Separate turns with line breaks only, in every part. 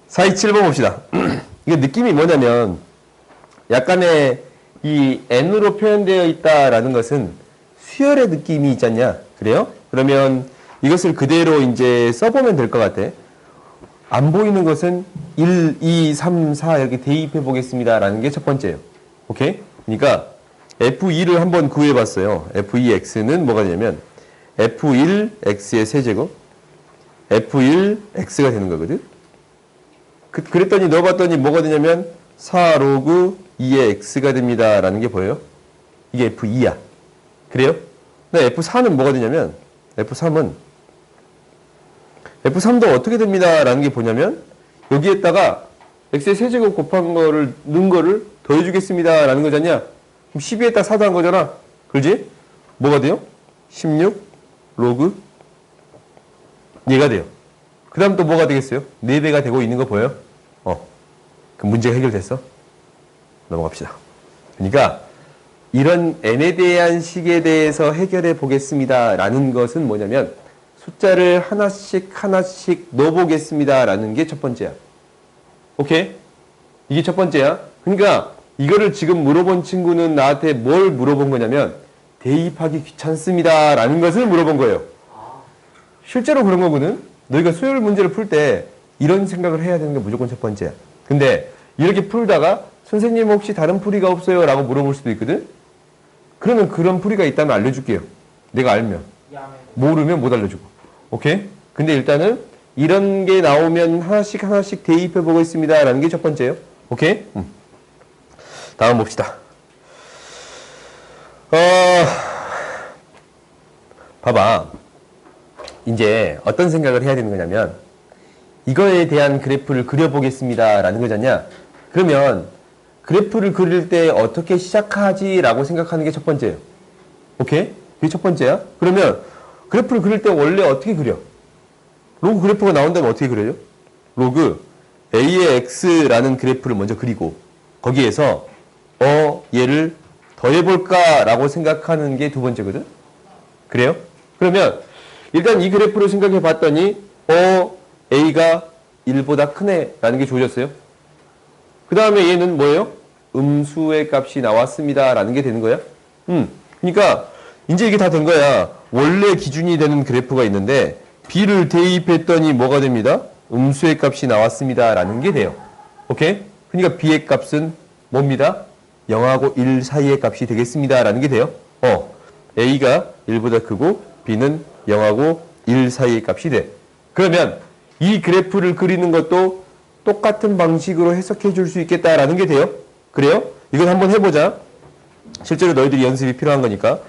427번 봅시다. 이게 느낌이 뭐냐면 약간의 이 n으로 표현되어 있다라는 것은 수열의 느낌이 있지 않냐? 그래요? 그러면 이것을 그대로 이제 써보면 될 것 같아. 안 보이는 것은 1, 2, 3, 4 이렇게 대입해 보겠습니다. 라는 게 첫 번째예요. 오케이? 그러니까 F2를 한번 구해 봤어요. F2x는 뭐가 되냐면 F1x의 세제곱 F1x가 되는 거거든. 그랬더니 넣어봤더니 뭐가 되냐면 4 로그 2의 x가 됩니다. 라는 게 보여요. 이게 F2야. 그래요? 근데 F4는 뭐가 되냐면 F3도 어떻게 됩니다. 라는 게 뭐냐면 여기에다가 x의 세제곱 곱한 거를 넣은 거를 더해주겠습니다. 라는 거잖냐. 그럼 12에다 4도 한 거잖아. 그렇지? 뭐가 돼요? 16 로그 얘가 돼요. 그 다음 또 뭐가 되겠어요? 4배가 되고 있는 거 보여요? 그 문제가 해결됐어? 넘어갑시다. 그러니까 이런 n에 대한 식에 대해서 해결해 보겠습니다. 라는 것은 뭐냐면 숫자를 하나씩 넣어보겠습니다. 라는 게 첫 번째야. 오케이? 이게 첫 번째야. 그러니까 이거를 지금 물어본 친구는 나한테 뭘 물어본 거냐면 대입하기 귀찮습니다. 라는 것을 물어본 거예요. 실제로 그런 거거든. 너희가 수열 문제를 풀 때 이런 생각을 해야 되는 게 무조건 첫 번째야. 근데 이렇게 풀다가 선생님 혹시 다른 풀이가 없어요? 라고 물어볼 수도 있거든. 그러면 그런 풀이가 있다면 알려줄게요. 내가 알면. 모르면 못 알려주고. 오케이? 근데 일단은 이런 게 나오면 하나씩 대입해 보겠습니다. 라는 게 첫 번째예요. 오케이? 다음 봅시다. 봐봐. 이제 어떤 생각을 해야 되는 거냐면 이거에 대한 그래프를 그려보겠습니다. 라는 거잖냐. 그러면 그래프를 그릴 때 어떻게 시작하지? 라고 생각하는 게 첫 번째예요. 오케이? 그게 첫 번째야. 그러면 그래프를 그릴 때 원래 어떻게 그려? 로그 그래프가 나온다면 어떻게 그려요? 로그 a의 x라는 그래프를 먼저 그리고 거기에서 얘를 더해볼까? 라고 생각하는 게 두 번째거든? 그래요? 그러면 일단 이 그래프를 생각해 봤더니 a가 1보다 크네 라는 게 주어졌어요. 그 다음에 얘는 뭐예요? 음수의 값이 나왔습니다 라는 게 되는 거야. 그러니까 이제 이게 다 된 거야. 원래 기준이 되는 그래프가 있는데 b를 대입했더니 뭐가 됩니다? 음수의 값이 나왔습니다 라는 게 돼요. 오케이? 그러니까 b의 값은 뭡니다? 0하고 1 사이의 값이 되겠습니다 라는 게 돼요. a가 1보다 크고 b는 0하고 1 사이의 값이 돼. 그러면 이 그래프를 그리는 것도 똑같은 방식으로 해석해 줄 수 있겠다라는 게 돼요. 그래요? 이건 한번 해보자. 실제로 너희들이 연습이 필요한 거니까.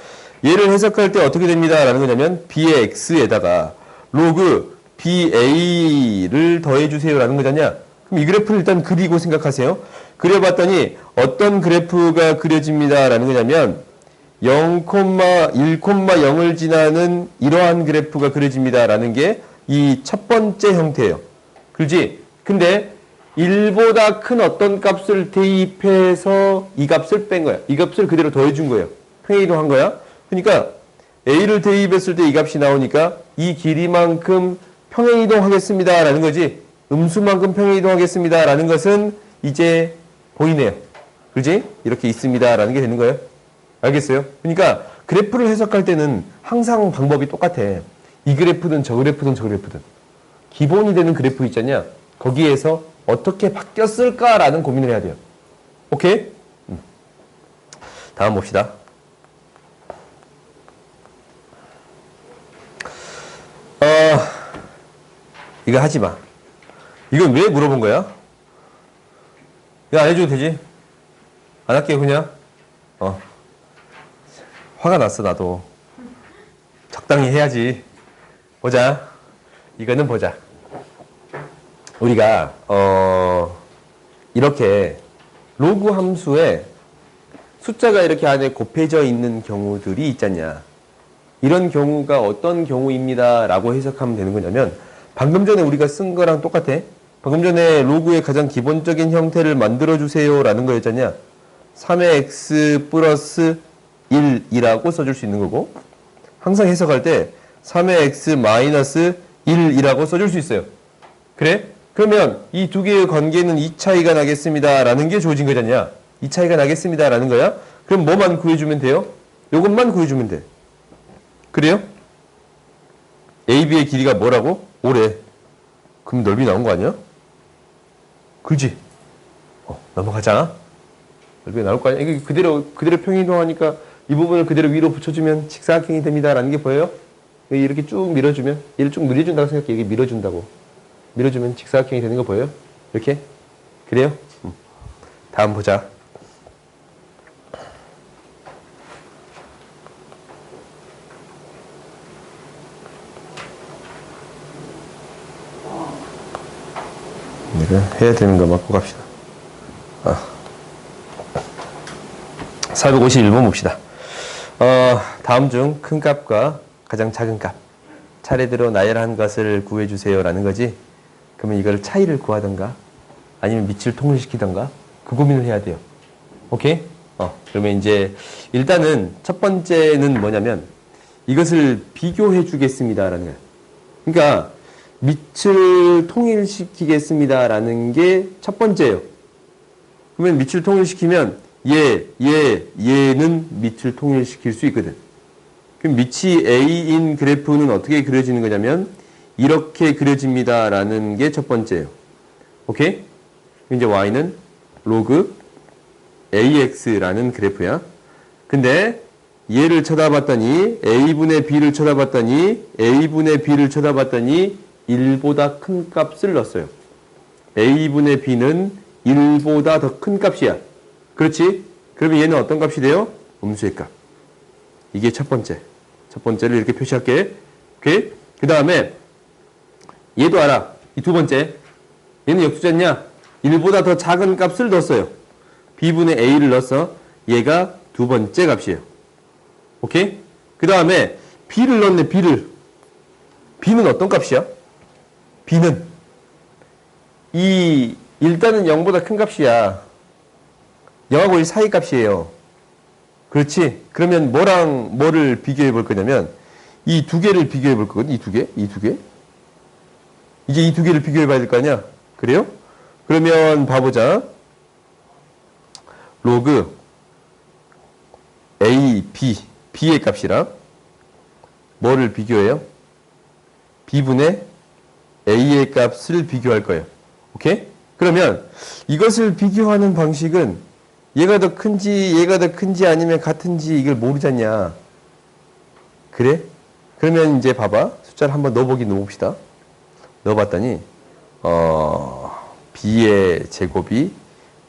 얘를 해석할 때 어떻게 됩니다. 라는 거냐면 b의 x에다가 로그 ba를 더해주세요 라는 거잖냐. 그럼 이 그래프를 일단 그리고 생각하세요. 그려봤더니 어떤 그래프가 그려집니다 라는 거냐면 0,1,0을 지나는 이러한 그래프가 그려집니다 라는 게 이 첫 번째 형태예요. 그렇지? 근데 1보다 큰 어떤 값을 대입해서 이 값을 뺀 거야. 이 값을 그대로 더해준 거예요. 평행이동한 거야. 그러니까 a를 대입했을 때 이 값이 나오니까 이 길이만큼 평행이동하겠습니다 라는 거지. 음수만큼 평행이동하겠습니다 라는 것은 이제 보이네요. 그렇지? 이렇게 있습니다 라는 게 되는 거예요. 알겠어요? 그러니까 그래프를 해석할 때는 항상 방법이 똑같아. 이 그래프든 저 그래프든 저 그래프든 기본이 되는 그래프 있잖냐. 거기에서 어떻게 바뀌었을까라는 고민을 해야 돼요. 오케이? 다음 봅시다. 이거 하지 마. 이건 왜 물어본 거야? 이거 안 해줘도 되지? 안 할게요 그냥. 화가 났어 나도. 적당히 해야지. 보자. 이거는 보자. 우리가 이렇게 로그 함수에 숫자가 이렇게 안에 곱해져 있는 경우들이 있잖냐. 이런 경우가 어떤 경우입니다 라고 해석하면 되는 거냐면 방금 전에 우리가 쓴 거랑 똑같아. 방금 전에 로그의 가장 기본적인 형태를 만들어주세요 라는 거였잖냐. 3의 x 플러스 1이라고 써줄 수 있는 거고 항상 해석할 때 3의 x 마이너스 1이라고 써줄 수 있어요. 그래? 그러면 이 두 개의 관계는 이 차이가 나겠습니다. 라는 게 주어진 거잖냐. 이 차이가 나겠습니다. 라는 거야. 그럼 뭐만 구해주면 돼요? 요것만 구해주면 돼. 그래요? AB의 길이가 뭐라고? 5래. 그럼 넓이 나온 거 아니야? 그지? 넘어가자. 넓이 나올 거 아니야? 이게 그대로 평행이동하니까 이 부분을 그대로 위로 붙여주면 직사각형이 됩니다. 라는 게 보여요? 이렇게 쭉 밀어주면, 얘를 쭉 늘려준다고 생각해. 이게 밀어준다고. 밀어주면 직사각형이 되는 거 보여요? 이렇게? 그래요? 다음 보자. 내가 해야 되는 거 맞고 갑시다. 451번 봅시다. 다음 중 큰 값과 가장 작은 값 차례대로 나열한 것을 구해주세요 라는 거지. 그러면 이걸 차이를 구하던가 아니면 밑을 통일시키던가 그 고민을 해야 돼요. 오케이? 그러면 이제 일단은 첫 번째는 뭐냐면 이것을 비교해 주겠습니다 라는 거예요. 그러니까 밑을 통일시키겠습니다 라는 게 첫 번째예요. 그러면 밑을 통일시키면 얘는 밑을 통일시킬 수 있거든. 그럼 밑이 A인 그래프는 어떻게 그려지는 거냐면 이렇게 그려집니다 라는 게 첫 번째예요. 오케이? 이제 Y는 로그 AX라는 그래프야. 근데 얘를 쳐다봤더니 A분의 B를 쳐다봤더니 A분의 B를 쳐다봤더니 1보다 큰 값을 넣었어요. A분의 B는 1보다 더 큰 값이야. 그렇지? 그러면 얘는 어떤 값이 돼요? 음수의 값. 이게 첫 번째. 첫 번째를 이렇게 표시할게. 오케이? 그 다음에 얘도 알아. 이 두 번째. 얘는 역수잖냐? 1보다 더 작은 값을 넣었어요. B분의 A를 넣어서 얘가 두 번째 값이에요. 오케이? 그 다음에 B를 넣었네. B는 어떤 값이야? B는 일단은 0보다 큰 값이야. 0하고 1 사이 값이에요. 그렇지? 그러면 뭐랑 뭐를 비교해 볼 거냐면 이 두 개를 비교해 볼 거거든. 이 두 개. 이제 이 두 개를 비교해 봐야 될 거 아니야? 그래요? 그러면 봐보자. 로그 A, B의 값이랑 뭐를 비교해요? B분의 A의 값을 비교할 거예요. 오케이? 그러면 이것을 비교하는 방식은 얘가 더 큰지 아니면 같은지 이걸 모르잖냐. 그래? 그러면 이제 봐봐. 숫자를 한번 넣어봅시다. 넣어봤더니 B의 제곱이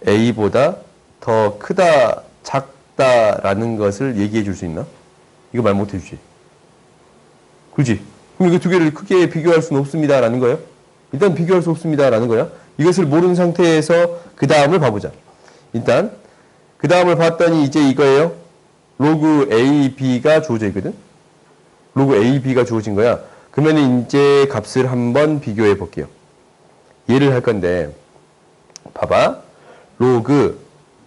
A보다 더 크다, 작다라는 것을 얘기해 줄 수 있나? 이거 말 못 해주지. 그렇지? 그럼 이거 두 개를 크게 비교할 수는 없습니다라는 거예요. 일단 비교할 수 없습니다라는 거야. 이것을 모르는 상태에서 그 다음을 봐보자. 일단 그 다음을 봤더니 이제 이거예요. 로그 AB가 주어져 있거든. 로그 AB가 주어진 거야. 그러면 이제 값을 한번 비교해 볼게요. 얘를 할 건데 봐봐. 로그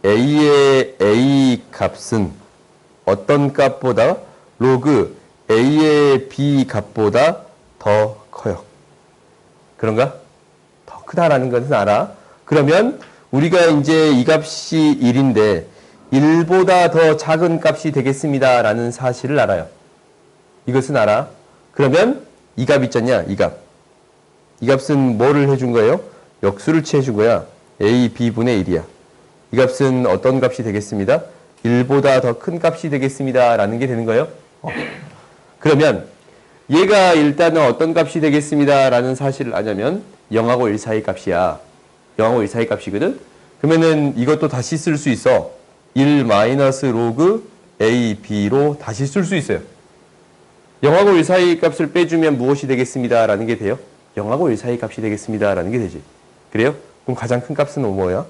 A의 A 값은 어떤 값보다 로그 A의 B 값보다 더 커요. 그런가? 더 크다라는 것은 알아. 그러면 우리가 이제 이 값이 1인데 1보다 더 작은 값이 되겠습니다 라는 사실을 알아요. 이것은 알아. 그러면 이 값 있잖냐? 이 값. 이 값은 뭐를 해준 거예요? 역수를 취해준 거야. A, B분의 1이야. 이 값은 어떤 값이 되겠습니다? 1보다 더 큰 값이 되겠습니다 라는 게 되는 거예요. 그러면 얘가 일단은 어떤 값이 되겠습니다 라는 사실을 아냐면 0하고 1 사이 값이야. 0하고 1 사이 값이거든. 그러면은 이것도 다시 쓸 수 있어. 1 마이너스 로그 A, B로 다시 쓸 수 있어요. 0하고 1 사이 값을 빼주면 무엇이 되겠습니다 라는 게 돼요? 0하고 1 사이 값이 되겠습니다 라는 게 되지. 그래요? 그럼 가장 큰 값은 뭐야?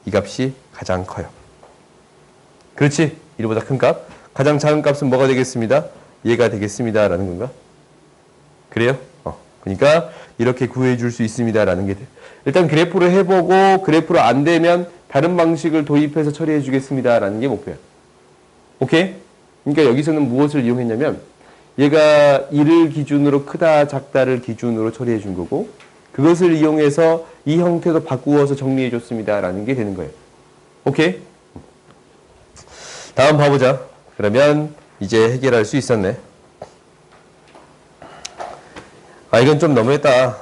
이 값이 가장 커요. 그렇지? 1보다 큰 값. 가장 작은 값은 뭐가 되겠습니다? 얘가 되겠습니다 라는 건가? 그래요? 그러니까 이렇게 구해줄 수 있습니다 라는 게 돼요. 일단 그래프를 해보고 그래프로 안 되면 다른 방식을 도입해서 처리해 주겠습니다 라는 게 목표야. 오케이? 그러니까 여기서는 무엇을 이용했냐면 얘가 1을 기준으로 크다 작다를 기준으로 처리해 준 거고 그것을 이용해서 이 형태도 바꾸어서 정리해 줬습니다. 라는 게 되는 거예요. 오케이? 다음 봐보자. 그러면 이제 해결할 수 있었네. 아, 이건 좀 너무했다.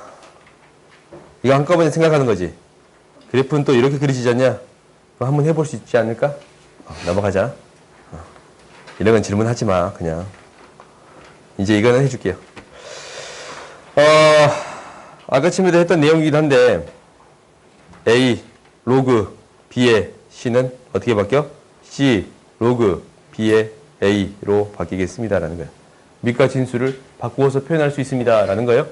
이거 한꺼번에 생각하는 거지. 그래프는 또 이렇게 그려지지 않냐? 그거 한번 해볼 수 있지 않을까? 넘어가자. 이런 건 질문하지 마, 그냥. 이제 이거는 해줄게요. 아까 친구들 했던 내용이기도 한데, A, 로그, B의 C는 어떻게 바뀌어? C, 로그, B의 A로 바뀌겠습니다라는 거예요. 밑과 진수를 바꾸어서 표현할 수 있습니다라는 거예요.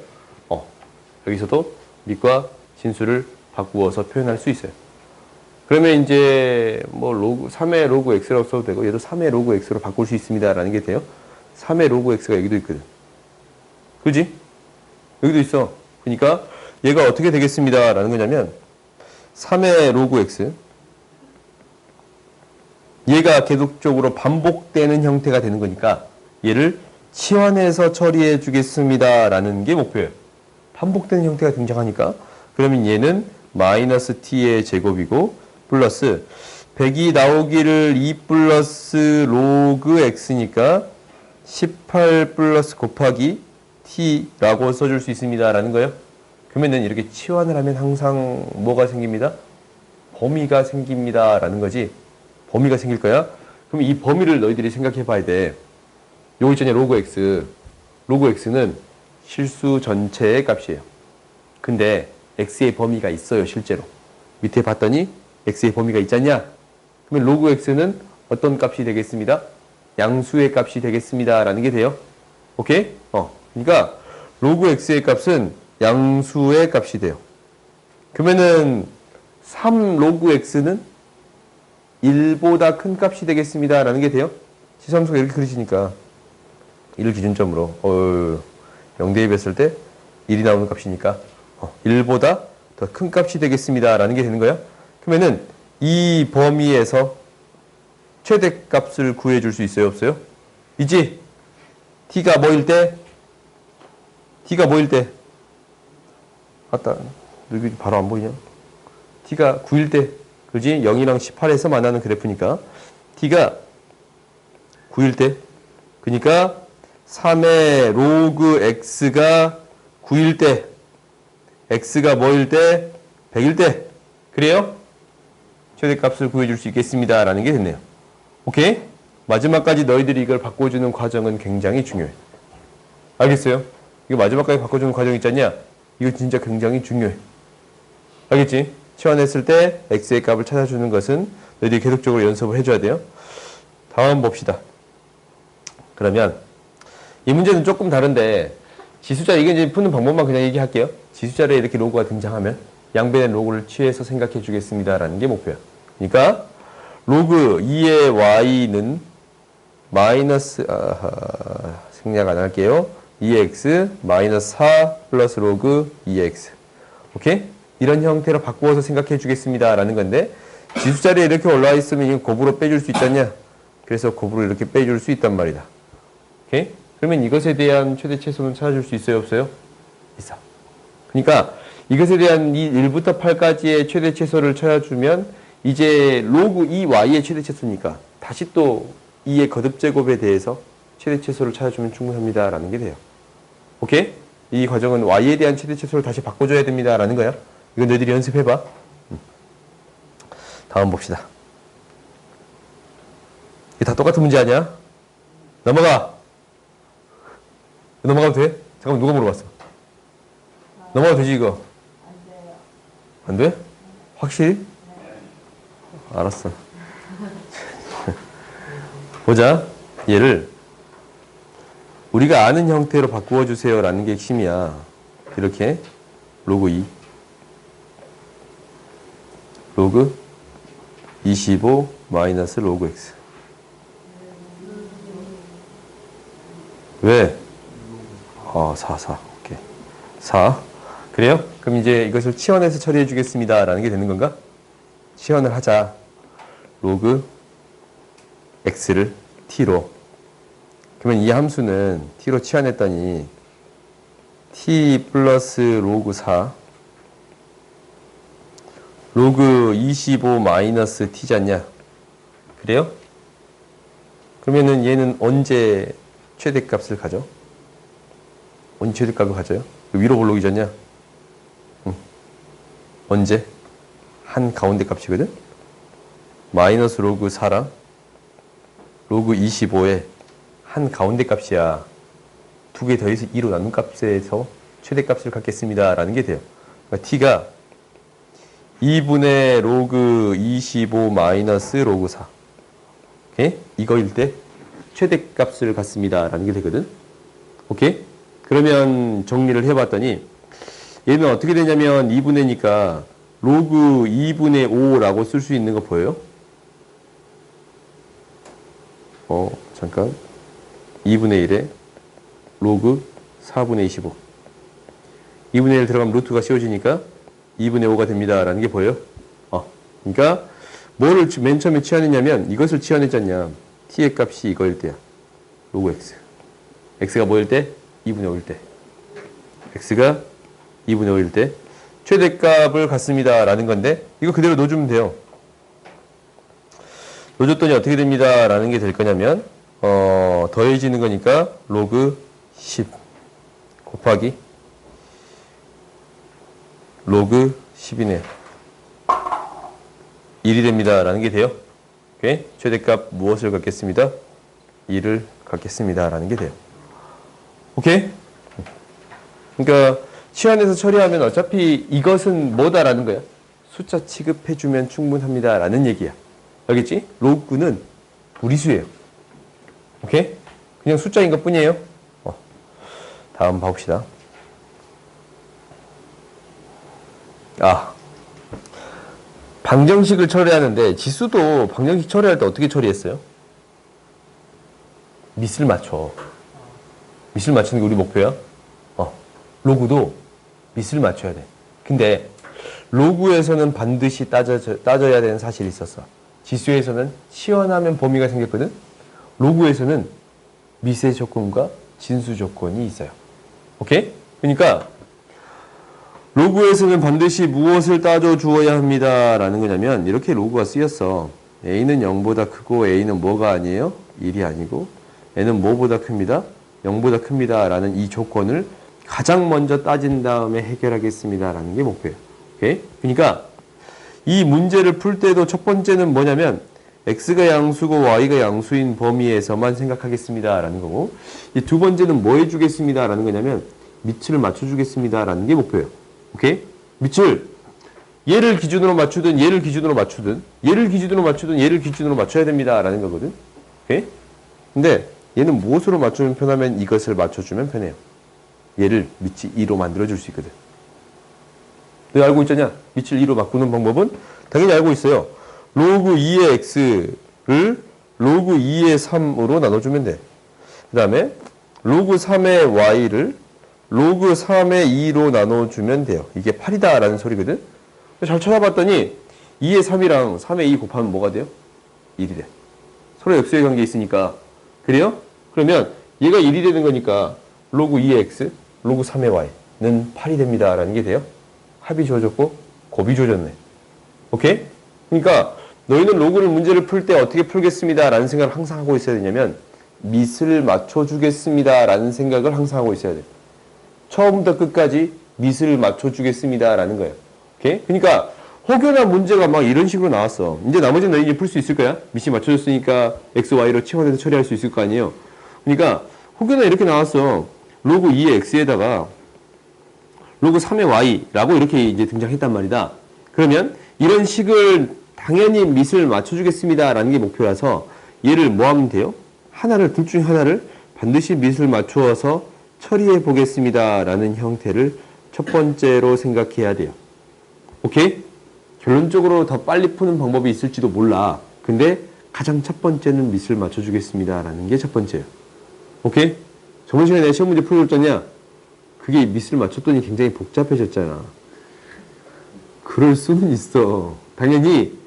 여기서도 밑과 진수를 바꾸어서 표현할 수 있어요. 그러면 이제 뭐 로그 3의 로그 x라고 써도 되고 얘도 3의 로그 x로 바꿀 수 있습니다라는 게 돼요. 3의 로그 x가 여기도 있거든. 그지? 여기도 있어. 그러니까 얘가 어떻게 되겠습니다라는 거냐면 3의 로그 x 얘가 계속적으로 반복되는 형태가 되는 거니까 얘를 치환해서 처리해 주겠습니다라는 게 목표예요. 반복되는 형태가 등장하니까 그러면 얘는 마이너스 t의 제곱이고 플러스 100이 나오기를 2 플러스 로그 x니까 18 플러스 곱하기 t라고 써줄 수 있습니다라는 거예요. 그러면은 이렇게 치환을 하면 항상 뭐가 생깁니다? 범위가 생깁니다라는 거지. 범위가 생길 거야. 그럼 이 범위를 너희들이 생각해 봐야 돼. 요거 있잖아요. 로그 x. 로그 x는 실수 전체의 값이에요. 근데 x의 범위가 있어요. 실제로. 밑에 봤더니 x의 범위가 있지 않냐? 그러면 로그 x는 어떤 값이 되겠습니다? 양수의 값이 되겠습니다. 라는 게 돼요. 오케이? 그러니까 로그 x의 값은 양수의 값이 돼요. 그러면은 3 로그 x는 1보다 큰 값이 되겠습니다. 라는 게 돼요. 치수함수가 이렇게 그려지니까 1을 기준점으로 0대 2 했을 때 1이 나오는 값이니까 1보다 더 큰 값이 되겠습니다. 라는 게 되는 거예요. 그러면은 이 범위에서 최대값을 구해줄 수 있어요? 없어요? 이제 t가 뭐일 때? t가 뭐일 때? 아따, 여기 바로 안 보이냐? t가 9일 때, 그지? 0이랑 18에서 만나는 그래프니까 t가 9일 때, 그러니까 3의 로그 x가 9일 때, x가 뭐일 때? 100일 때. 그래요? 최대값을 구해줄 수 있겠습니다. 라는 게 됐네요. 오케이? 마지막까지 너희들이 이걸 바꿔주는 과정은 굉장히 중요해. 알겠어요? 이거 마지막까지 바꿔주는 과정 있잖냐? 이거 진짜 굉장히 중요해. 알겠지? 치환했을 때 x의 값을 찾아주는 것은 너희들이 계속적으로 연습을 해줘야 돼요. 다음 봅시다. 그러면 이 문제는 조금 다른데 지수자 이게 이제 푸는 방법만 그냥 얘기할게요. 지수자에 이렇게 로그가 등장하면 양변의 로그를 취해서 생각해 주겠습니다라는 게 목표야. 그러니까 로그 2의 y는 마이너스 생략 안 할게요. 2x 마이너스 4 플러스 로그 2x. 오케이? 이런 형태로 바꾸어서 생각해 주겠습니다라는 건데 지수자리에 이렇게 올라와 있으면 이거 곱으로 빼줄 수 있잖냐? 그래서 곱으로 이렇게 빼줄 수 있단 말이다. 오케이? 그러면 이것에 대한 최대 최소는 찾아줄 수 있어요? 없어요? 있어. 그러니까 이것에 대한 이 1부터 8까지의 최대 최소를 찾아주면 이제 로그 2y의 최대 최소니까 다시 또 2의 거듭제곱에 대해서 최대 최소를 찾아주면 충분합니다. 라는 게 돼요. 오케이? 이 과정은 y에 대한 최대 최소를 다시 바꿔줘야 됩니다. 라는 거야. 이건 너희들이 연습해봐. 다음 봅시다. 이게 다 똑같은 문제 아니야? 넘어가. 넘어가도 돼? 잠깐만 누가 물어봤어? 넘어가도 되지 이거? 안 돼? 확실히? 알았어. 보자. 얘를 우리가 아는 형태로 바꾸어 주세요 라는 게 핵심이야. 이렇게 로그 2 로그 25 마이너스 로그 x. 왜? 4 오케이. 4 그래요? 그럼 이제 이것을 치환해서 처리해 주겠습니다 라는 게 되는 건가? 치환을 하자. 로그 x를 t로. 그러면 이 함수는 t로 치환했더니 t 플러스 로그 4 로그 25 마이너스 t잖냐? 그래요? 그러면은 얘는 언제 최대값을 가져? 언제 최대값을 가져요? 위로 볼록이 졌냐? 응. 언제? 한 가운데 값이거든? 마이너스 로그 4랑 로그 25의 한 가운데 값이야. 두 개 더해서 2로 나눈 값에서 최대값을 갖겠습니다. 라는 게 돼요. 그러니까 t가 2분의 로그 25 마이너스 로그 4. 오케이? 이거일 때 최대값을 갖습니다. 라는 게 되거든. 오케이? 그러면 정리를 해봤더니 얘는 어떻게 되냐면 2분의니까 로그 2분의 5라고 쓸 수 있는 거 보여요? 잠깐. 2분의 1에 로그 4분의 25. 2분의 1 들어가면 루트가 씌워지니까 2분의 5가 됩니다. 라는 게 보여요? 그러니까 뭐를 맨 처음에 취하느냐면 이것을 취하냈잖냐. t의 값이 이거일 때야. 로그 x. x가 뭐일 때? 2분의 5일 때. x가 2분의 5일 때 최대값을 갖습니다. 라는 건데 이거 그대로 넣어주면 돼요. 넣어줬더니 어떻게 됩니다. 라는 게 될 거냐면 더해지는 거니까 로그 10 곱하기 로그 10이네요. 1이 됩니다. 라는 게 돼요. 오케이? 최대값 무엇을 갖겠습니다? 1을 갖겠습니다. 라는 게 돼요. 오케이? 그러니까 시안에서 처리하면 어차피 이것은 뭐다라는 거야. 숫자 취급해주면 충분합니다. 라는 얘기야. 알겠지? 로그는 무리수예요. 오케이? 그냥 숫자인 것 뿐이에요. 다음 봐봅시다. 방정식을 처리하는데 지수도 방정식 처리할 때 어떻게 처리했어요? 밑을 맞춰. 밑을 맞추는 게 우리 목표야. 로그도 밑을 맞춰야 돼. 근데 로그에서는 반드시 따져야 되는 사실이 있었어. 지수에서는 시원하면 범위가 생겼거든. 로그에서는 밑의 조건과 진수 조건이 있어요. 오케이? 그러니까 로그에서는 반드시 무엇을 따져 주어야 합니다. 라는 거냐면 이렇게 로그가 쓰였어. a는 0보다 크고 a는 뭐가 아니에요? 1이 아니고 n은 뭐보다 큽니다? 0보다 큽니다. 라는 이 조건을 가장 먼저 따진 다음에 해결하겠습니다. 라는 게 목표예요. 오케이? 그러니까 이 문제를 풀 때도 첫 번째는 뭐냐면 x가 양수고 y가 양수인 범위에서만 생각하겠습니다. 라는 거고 이 두 번째는 뭐 해주겠습니다. 라는 거냐면 밑을 맞춰주겠습니다. 라는 게 목표예요. 오케이? 밑을 얘를 기준으로 맞추든 얘를 기준으로 맞추든 얘를 기준으로 맞추든 얘를 기준으로 맞춰야 됩니다. 라는 거거든. 오케이? 근데 얘는 무엇으로 맞추면 편하면 이것을 맞춰주면 편해요. 얘를 밑이 2로 만들어줄 수 있거든. 너 알고 있잖냐? 밑을 2로 바꾸는 방법은 당연히 알고 있어요. 로그 2의 x를 로그 2의 3으로 나눠주면 돼. 그 다음에 로그 3의 y를 로그 3의 2로 나눠주면 돼요. 이게 8이다 라는 소리거든. 잘 찾아봤더니 2의 3이랑 3의 2 곱하면 뭐가 돼요? 1이 돼. 서로 역수의 관계에 있으니까. 그래요? 그러면 얘가 1이 되는 거니까 로그 2의 x, 로그 3의 y는 8이 됩니다. 라는 게 돼요. 합이 주어졌고 곱이 주어졌네. 오케이? 그러니까 너희는 로그를 문제를 풀 때 어떻게 풀겠습니다. 라는 생각을 항상 하고 있어야 되냐면 밑을 맞춰주겠습니다. 라는 생각을 항상 하고 있어야 돼. 처음부터 끝까지 밑을 맞춰주겠습니다. 라는 거예요. 오케이? 그러니까 혹여나 문제가 막 이런 식으로 나왔어. 이제 나머지는 너희 이제 풀 수 있을 거야. 밑이 맞춰졌으니까 x, y로 치환해서 처리할 수 있을 거 아니에요. 그러니까 혹여나 이렇게 나왔어. 로그 2의 x에다가 로그 3의 y라고 이렇게 이제 등장했단 말이다. 그러면 이런 식을 당연히 밑을 맞춰주겠습니다. 라는 게 목표라서 얘를 뭐 하면 돼요? 둘 중에 하나를 반드시 밑을 맞추어서 처리해 보겠습니다. 라는 형태를 첫 번째로 생각해야 돼요. 오케이? 결론적으로 더 빨리 푸는 방법이 있을지도 몰라. 근데 가장 첫 번째는 밑을 맞춰주겠습니다. 라는 게 첫 번째예요. 오케이? 저번 시간에 내가 시험 문제 풀어줬잖냐? 그게 밑을 맞췄더니 굉장히 복잡해졌잖아. 그럴 수는 있어. 당연히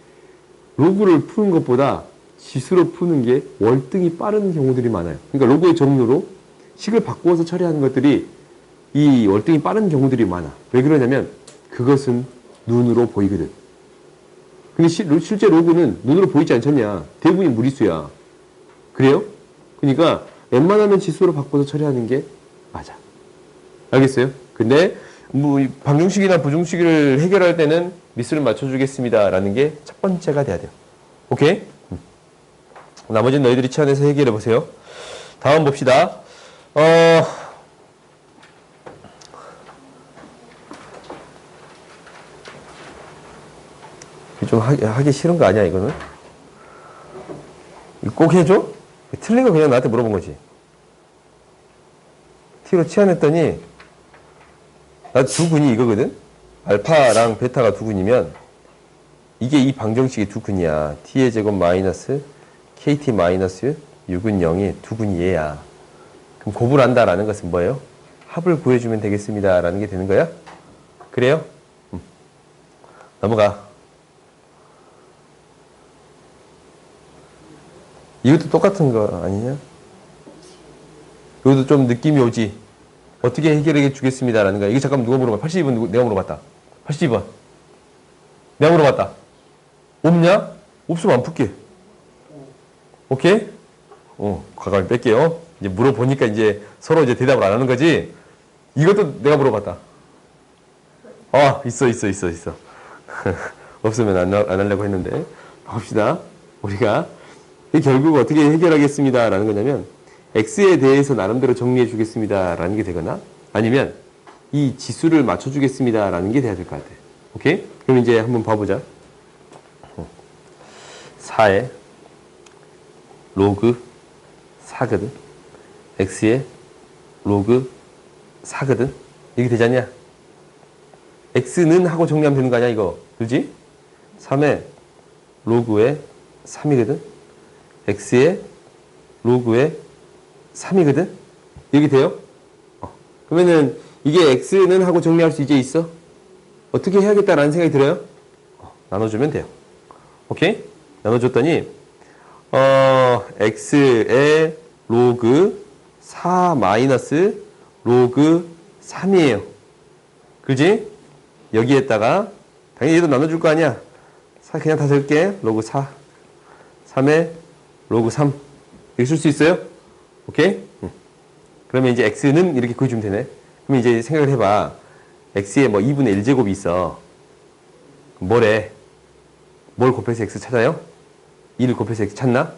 로그를 푸는 것보다 지수로 푸는 게 월등히 빠른 경우들이 많아요. 그러니까 로그의 정로로 식을 바꾸어서 처리하는 것들이 이 월등히 빠른 경우들이 많아. 왜 그러냐면 그것은 눈으로 보이거든. 근데 실제 로그는 눈으로 보이지 않잖냐. 대부분이 무리수야. 그래요? 그러니까 웬만하면 지수로 바꿔서 처리하는 게 맞아. 알겠어요? 근데 뭐 방정식이나 부정식을 해결할 때는 미수를 맞춰주겠습니다 라는 게 첫 번째가 돼야 돼요. 오케이? 나머지는 너희들이 치안해서 해결해 보세요. 다음 봅시다. 좀 하기 싫은 거 아니야, 이거는? 이거 꼭 해줘? 틀린 거 그냥 나한테 물어본 거지. T로 치환했더니, 나 두 근이 이거거든? 알파랑 베타가 두 근이면, 이게 이 방정식이 두 근이야. T의 제곱 마이너스, KT 마이너스 6은 0이 두 근이 얘야. 그럼 곱을 한다라는 것은 뭐예요? 합을 구해주면 되겠습니다. 라는 게 되는 거야? 그래요? 넘어가. 이것도 똑같은 거 아니냐? 이것도 좀 느낌이 오지? 어떻게 해결해 주겠습니다. 라는 거야. 이거 잠깐 누가 물어봐? 82번 내가 물어봤다. 82번. 내가 물어봤다. 없냐? 없으면 안 풀게. 오케이? 가까이 뺄게요. 이제 물어보니까 이제 서로 이제 대답을 안 하는 거지? 이것도 내가 물어봤다. 있어. 없으면 안 하려고 했는데. 봅시다. 우리가 결국 어떻게 해결하겠습니다. 라는 거냐면, X에 대해서 나름대로 정리해 주겠습니다. 라는 게 되거나, 아니면 이 지수를 맞춰 주겠습니다. 라는 게 돼야 될 것 같아. 오케이? 그럼 이제 한번 봐보자. 4에 로그 4거든. X에 로그 4거든. 이게 되지 않냐? X는 하고 정리하면 되는 거 아니야, 이거? 그지? 3에 로그에 3이거든. X에 로그에 3이거든. 이렇게 돼요? 그러면은 이게 X는 하고 정리할 수 이제 있어? 어떻게 해야겠다라는 생각이 들어요? 나눠주면 돼요. 오케이? 나눠줬더니 X에 로그 4 마이너스 로그 3이에요. 그지? 여기에다가 당연히 얘도 나눠줄 거 아니야. 그냥 다 적을게. 로그 4 3에 로그 3 이렇게 쓸 수 있어요? 오케이? 그러면 이제 X는 이렇게 구해주면 되네. 그럼 이제 생각을 해봐. X에 뭐 2분의 1제곱이 있어. 뭐래? 뭘 곱해서 X 찾아요? 2를 곱해서 X 찾나?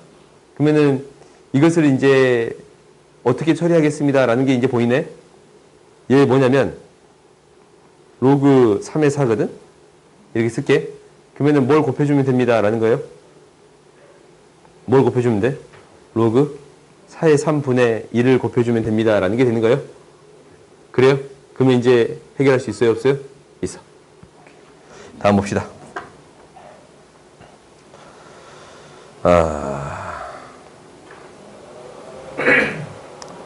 그러면은 이것을 이제 어떻게 처리하겠습니다. 라는 게 이제 보이네? 얘 뭐냐면 로그 3의 4거든? 이렇게 쓸게. 그러면은 뭘 곱해주면 됩니다. 라는 거예요? 뭘 곱해주면 돼? 로그 4의 3분의 1을 곱해주면 됩니다. 라는 게 되는 거예요? 그래요? 그러면 이제 해결할 수 있어요? 없어요? 있어. 다음 봅시다.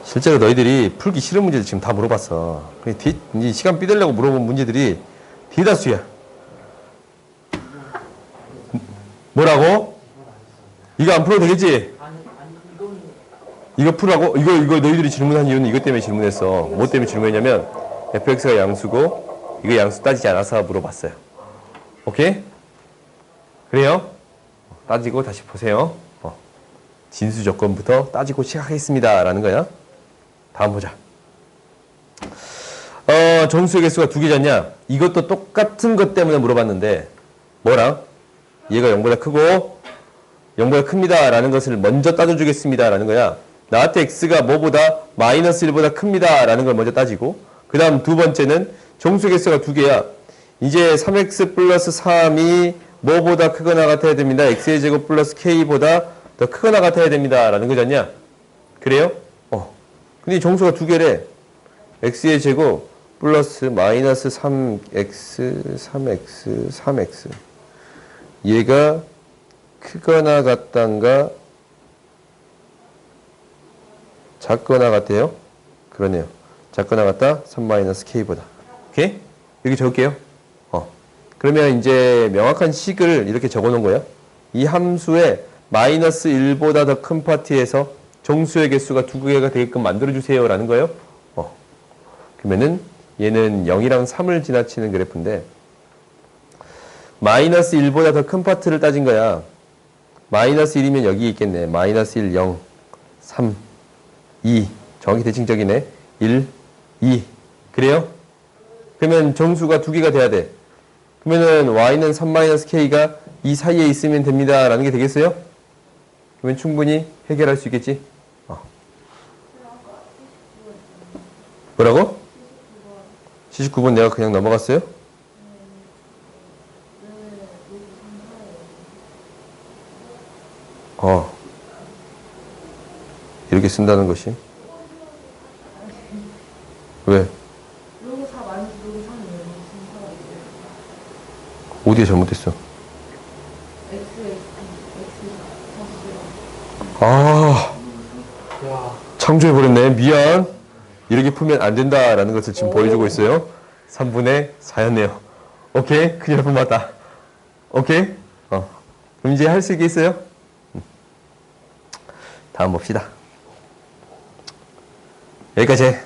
실제로 너희들이 풀기 싫은 문제들 지금 다 물어봤어. 이제 시간 삐대려고 물어본 문제들이 대다수야. 뭐라고? 이거 안 풀어도 되겠지? 이거 풀라고? 이거 너희들이 질문한 이유는 이것 때문에 질문했어. 뭐 때문에 질문했냐면 fx가 양수고 이거 양수 따지지 않아서 물어봤어요. 오케이? 그래요? 따지고 다시 보세요. 진수 조건부터 따지고 시작하겠습니다. 라는 거야. 다음 보자. 정수의 개수가 두 개잖냐? 이것도 똑같은 것 때문에 물어봤는데 뭐랑? 얘가 0보다 크고 0보다 큽니다. 라는 것을 먼저 따져주겠습니다. 라는 거야. 나한테 x가 뭐보다 마이너스 1보다 큽니다. 라는 걸 먼저 따지고 그 다음 두 번째는 정수의 개수가 두 개야. 이제 3x 플러스 3이 뭐보다 크거나 같아야 됩니다. x의 제곱 플러스 k보다 더 크거나 같아야 됩니다. 라는 거잖냐? 그래요? 근데 정수가 두 개래. x의 제곱 플러스 마이너스 3x, 3x, 3x. 얘가 크거나 같단가 작거나 같아요? 그러네요. 작거나 같다? 3-k보다. 오케이? 이렇게 적을게요. 그러면 이제 명확한 식을 이렇게 적어 놓은 거예요. 이 함수에 마이너스 1보다 더 큰 파트에서 정수의 개수가 두 개가 되게끔 만들어주세요. 라는 거예요. 그러면은 얘는 0이랑 3을 지나치는 그래프인데 마이너스 1보다 더 큰 파트를 따진 거야. 마이너스 1이면 여기 있겠네. 마이너스 1, 0, 3, 2. 정확히 대칭적이네. 1, 2. 그래요? 그러면 정수가 두 개가 돼야 돼. 그러면은 y는 3-k가 이 사이에 있으면 됩니다. 라는 게 되겠어요? 그러면 충분히 해결할 수 있겠지? 뭐라고? 79번 내가 그냥 넘어갔어요? 이렇게 쓴다는 것이? 왜?
로고 4 마이너스 로고 3은 왜
어디에 잘못됐어?
X,
아, 창조해버렸네. 미안. 이렇게 풀면 안 된다라는 것을 지금 보여주고 있어요. 3분의 4였네요. 오케이? 큰일 날 뻔봤다. 오케이? 그럼 이제 할 수 있겠어요? 다음 봅시다. 여기까지 해.